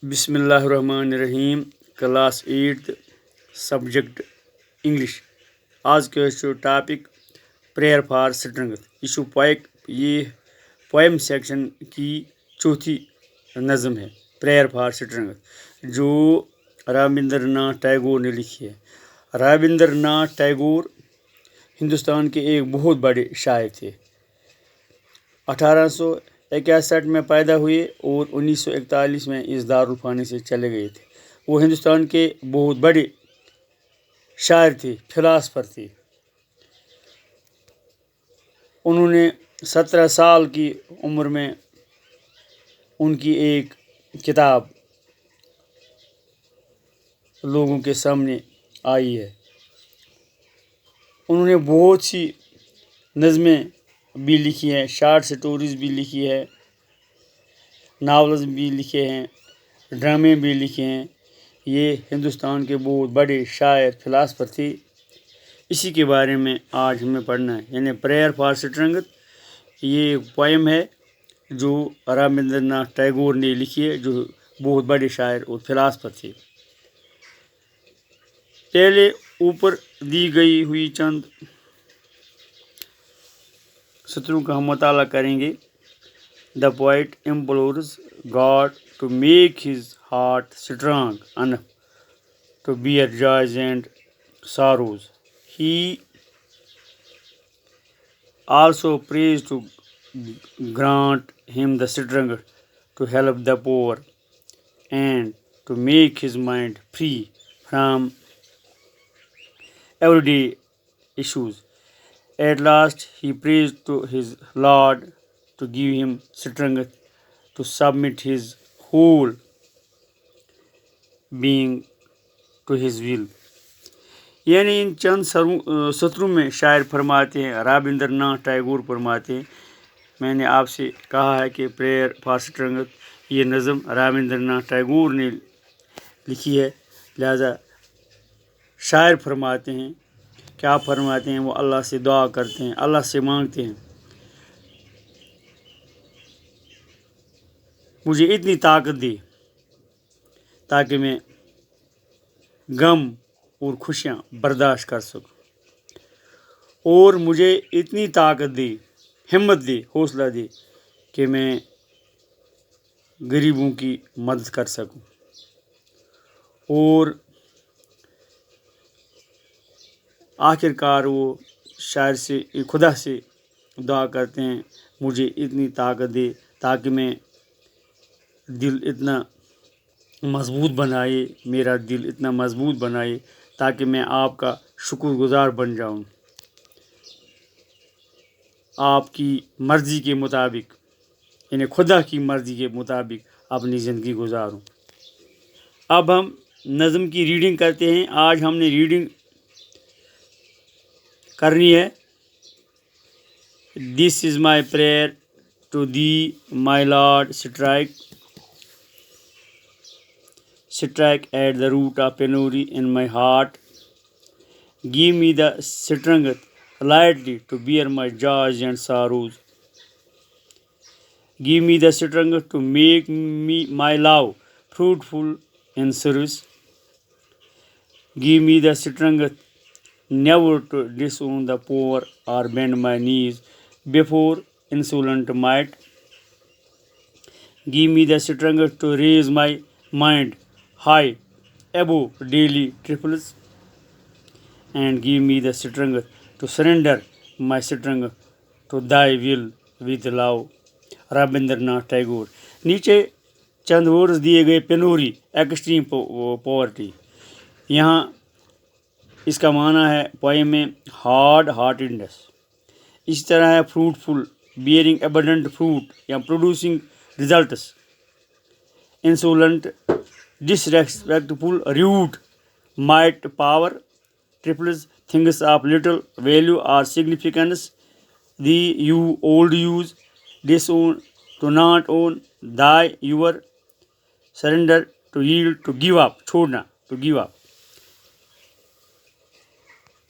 बिस्मिल्लाहिर्रहमानिर्रहीम class 8 subject English. आज के टॉपिक प्रेयर फॉर स्ट्रेंथ। ये पोएम सेक्शन की चौथी नज़म है प्रेयर फॉर स्ट्रेंथ, जो रविंद्रनाथ टैगोर ने लिखी है। रविंद्रनाथ टैगोर हिंदुस्तान के एक बहुत बड़े शायर थे। 1861 में पैदा हुए और 1941 में इस दारुल से चले गए थे। वो हिंदुस्तान के बहुत बड़े शायर थे, फिलासफर थे। उन्होंने 17 साल की उम्र में उनकी एक किताब लोगों के सामने आई है। उन्होंने बहुत सी नज़में भी लिखी हैं, शार्ट स्टोरीज भी लिखी है, नावल्स भी लिखे हैं, ड्रामे भी लिखे हैं। ये हिंदुस्तान के बहुत बड़े शायर फिलासफर थे। इसी के बारे में आज हमें पढ़ना है, यानी प्रेयर फॉर स्ट्रेंथ। ये एक पोएम है जो रविंद्रनाथ टैगोर ने लिखी है, जो बहुत बड़े शायर और फिलासफर थे। पहले ऊपर दी गई हुई चंद सत्रों का हम मुताला करेंगे। The poet implores God to make his heart strong enough to bear joys and sorrows. He also prays to grant him the strength to help the poor and to make his mind free from everyday issues. At last, he prays to his Lord to give him strength to submit his whole being to his will. यानी इन चंद सत्रों में शायर फरमाते हैं, रविंद्रनाथ टैगोर फरमाते हैं। मैंने आपसे कहा है कि प्रेयर फॉर स्ट्रेंथ ये नज़म रविंद्रनाथ टैगोर ने लिखी है। लिहाजा शायर फरमाते हैं, क्या फरमाते हैं? वो अल्लाह से दुआ करते हैं, अल्लाह से मांगते हैं, मुझे इतनी ताकत दे ताकि मैं गम और खुशियाँ बर्दाश्त कर सकूं, और मुझे इतनी ताकत दे, हिम्मत दे, हौसला दे कि मैं गरीबों की मदद कर सकूं। और आखिरकार वो शायर से, खुदा से दुआ करते हैं, मुझे इतनी ताकत दे ताकि मैं दिल इतना मज़बूत बनाए, मेरा दिल इतना मज़बूत बनाए ताकि मैं आपका शुक्रगुज़ार बन जाऊं, आपकी मर्ज़ी के मुताबिक, यानी खुदा की मर्ज़ी के मुताबिक अपनी ज़िंदगी गुजारूं। अब हम नज़म की रीडिंग करते हैं। आज हमने रीडिंग करनी है। This is my prayer to thee my lord, strike at the root of penury in my heart. Give me the strength lightly to bear my joys and sorrows. Give me the strength to make my love fruitful in service. Give me the strength never to disown the poor or bend my knees before insolent might. Give me the strength to raise my mind high above daily trifles, and give me the strength to surrender my strength to thy will with love. Rabindranath Tagore. नीचे चंद words दिए गए। पेनोरी, extreme poverty. यहाँ इसका माना है poem में hard heartedness. इसी तरह है फ्रूटफुल, बियरिंग एबंडेंट फ्रूट या producing results. Insolent, disrespectful, rude, might, power, trifles, things of little value or significance, the you old use, disown, to not own, die, your, surrender, to yield, to give up, छोड़ना, to give up।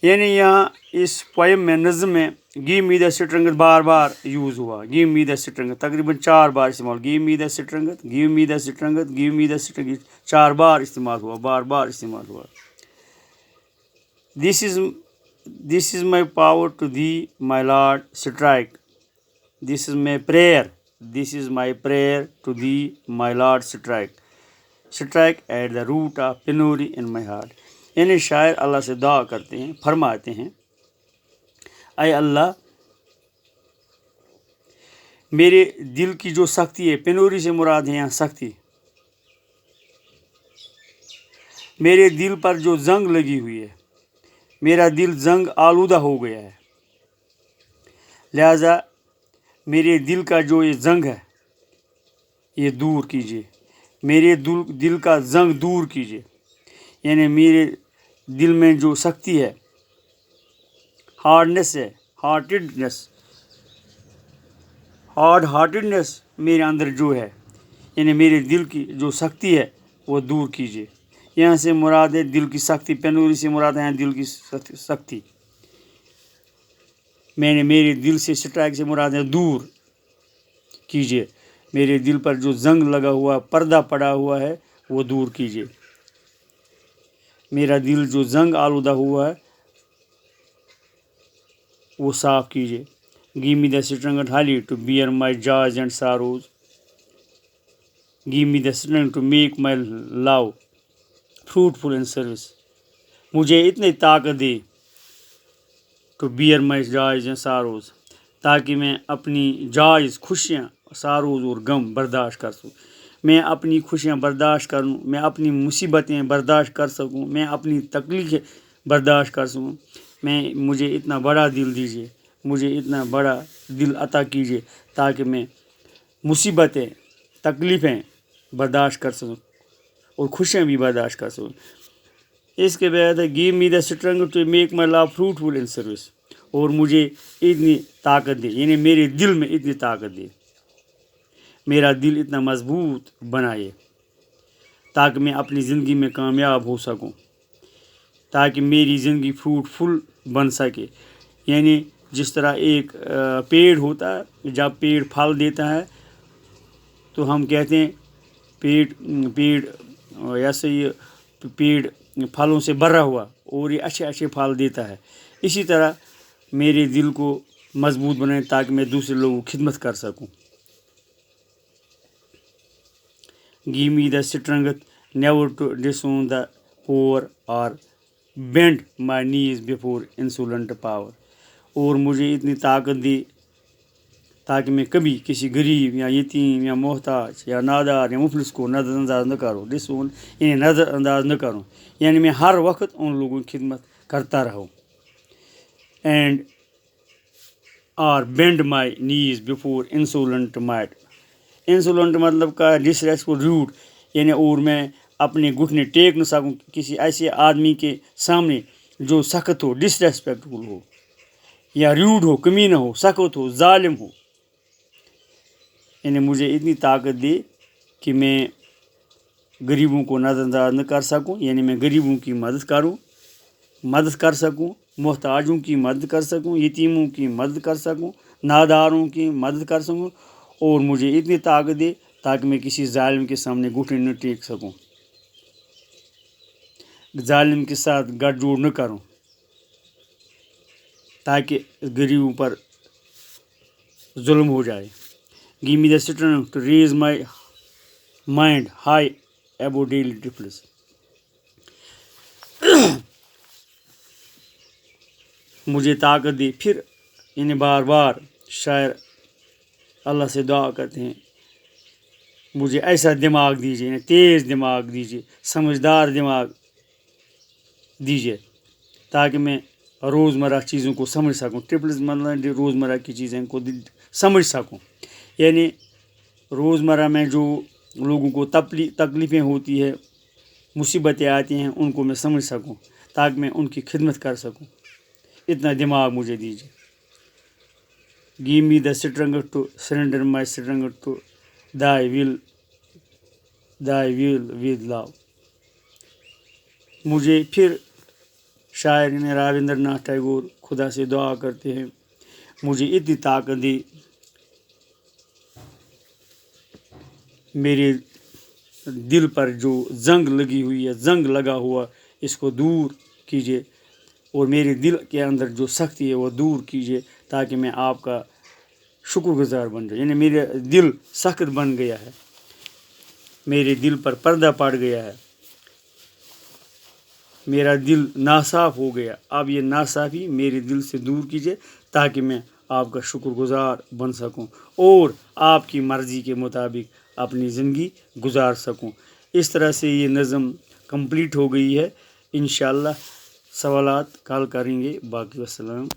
यानी यहाँ इस poem में नज़म में give me the strength bar bar use हुआ। Give me the strength तकरीबन 4 बार इस्तेमाल। Give me the strength, give me the strength, give me the strength 4 बार इस्तेमाल हुआ, बार बार इस्तेमाल हुआ। This is my power to thee, my Lord, strike. This is my prayer. This is my prayer to thee, my Lord, strike. Strike at the root of penury in my heart. यानी शायर अल्लाह से दुआ करते हैं, फरमाते हैं, ऐ अल्लाह मेरे दिल की जो सख्ती है, पेनूरी से मुराद है यहाँ सख्ती, मेरे दिल पर जो जंग लगी हुई है, मेरा दिल जंग आलूदा हो गया है, लिहाजा मेरे दिल का जो ये जंग है ये दूर कीजिए, मेरे दिल का जंग दूर कीजिए। यानी मेरे दिल में जो सख्ती है, हार्डनेस है, हार्ड हार्टेडनेस मेरे अंदर जो है, यानी मेरे दिल की जो सख्ती है वो दूर कीजिए। यहाँ से मुराद है दिल की सख्ती, पेनूरी से मुराद है दिल की सख्ती। मेरे दिल से स्ट्राइक से मुराद है दूर कीजिए, मेरे दिल पर जो जंग लगा हुआ, पर्दा पड़ा हुआ है वो दूर कीजिए, मेरा दिल जो जंग आलूदा हुआ है वो साफ़ कीजिए। गिव मी द स्ट्रेंथ हाली to bear my joys and sorrows, give me the strength to make my love fruitful in service. मुझे इतनी ताकत दे to bear my joys and sorrows, ताकि मैं अपनी जॉयज खुशियाँ, सारोज और गम बर्दाश्त कर सकूँ। मैं अपनी खुशियाँ बर्दाश्त करूँ, मैं अपनी मुसीबतें बर्दाश्त कर सकूँ, मैं अपनी तकलीफ़ें बर्दाश्त कर सकूँ। मुझे इतना बड़ा दिल दीजिए, मुझे इतना बड़ा दिल अता कीजिए ताकि मैं मुसीबतें, तकलीफ़ें बर्दाश्त कर सकूँ और खुशियाँ भी बर्दाश्त कर सकूँ। इसके बाद है give me the strength to make my love fruitful in service, और मुझे इतनी ताकत दे, यानी मेरे दिल में इतनी ताकत दे, मेरा दिल इतना मजबूत बनाए ताकि मैं अपनी ज़िंदगी में कामयाब हो सकूं, ताकि मेरी ज़िंदगी फ्रूटफुल बन सके। यानी जिस तरह एक पेड़ होता है, जब पेड़ फल देता है तो हम कहते हैं पेड़ ऐसे ये पेड़ फलों से भरा हुआ और ये अच्छे अच्छे फल देता है। इसी तरह मेरे दिल को मजबूत बनाए ताकि मैं दूसरे लोगों की खिदमत कर सकूं। Give me the strength never to disown the poor or bend my knees before insolent power, और मुझे इतनी ताकत दी ताकि मैं कभी किसी गरीब या यतीम या मोहताज या नादार या मुफलिस को नज़रअंदाज न करूँ। डिसोन यानी नज़रअंदाज न करूँ, यानी मैं हर वक्त उन लोगों की खिदमत करता रहूँ। एंड और bend my knees before insolent might, insolent मतलब का डिसरेस्पेक्टफुल रूड, यानी और मैं अपने घुटने टेक न सकूँ किसी ऐसे आदमी के सामने जो सख्त हो, डिसरेस्पेक्टफुल हो या रूड हो, कमीना हो, सख्त हो, जालिम हो। यानी मुझे इतनी ताकत दे कि मैं गरीबों को नज़रअंदाज न कर सकूँ, यानी मैं गरीबों की मदद कर सकूँ, मोहताजों की मदद कर सकूँ, यतीमों की मदद कर सकूँ, नादारों की मदद कर सकूँ, और मुझे इतनी ताकत दे ताकि मैं किसी जालिम के सामने घुटने न टेक सकूं, जालिम के साथ गठजोड़ न करूं, ताकि गरीबों पर जुल्म हो जाए। Give me the strength to raise my mind high above daily trifles, मुझे ताकत दे। फिर इन्हें बार बार शायर अल्लाह से दुआ करते हैं, मुझे ऐसा दिमाग दीजिए, तेज़ दिमाग दीजिए, समझदार दिमाग दीजिए, ताकि मैं रोज़मर्रा चीज़ों को समझ सकूं। ट्रिपल्स मतलब रोज़मर्रा की चीज़ें को समझ सकूं, यानी रोज़मर्रा में जो लोगों को तकलीफ़ें होती है, मुसीबतें आती हैं, उनको मैं समझ सकूं ताकि मैं उनकी खिदमत कर सकूं। इतना दिमाग मुझे दीजिए। Give me the strength to surrender my strength to thy will with love, मुझे फिर شاعر رابندر ناتھ ٹیگور خدا سے دعا کرتے ہیں مجھے اتنی طاقت دے، میرے دل پر جو زنگ لگی ہوئی ہے، زنگ لگا ہوا، اس کو دور کیجیے، اور میرے دل کے اندر جو سختی ہے وہ دور کیجیے، تاکہ میں آپ کا شکر گزار بن جاؤں۔ یعنی میرا دل سخت بن گیا ہے، میرے دل پر پردہ پڑ گیا ہے، میرا دل ناصاف ہو گیا، اب یہ ناصافی میرے دل سے دور کیجیے، تاکہ میں آپ کا شکر گزار بن سکوں اور آپ کی مرضی کے مطابق اپنی زندگی گزار سکوں۔ اس طرح سے یہ نظم کمپلیٹ ہو گئی ہے۔ انشاءاللہ سوالات کل کریں گے۔ باقی والسلام۔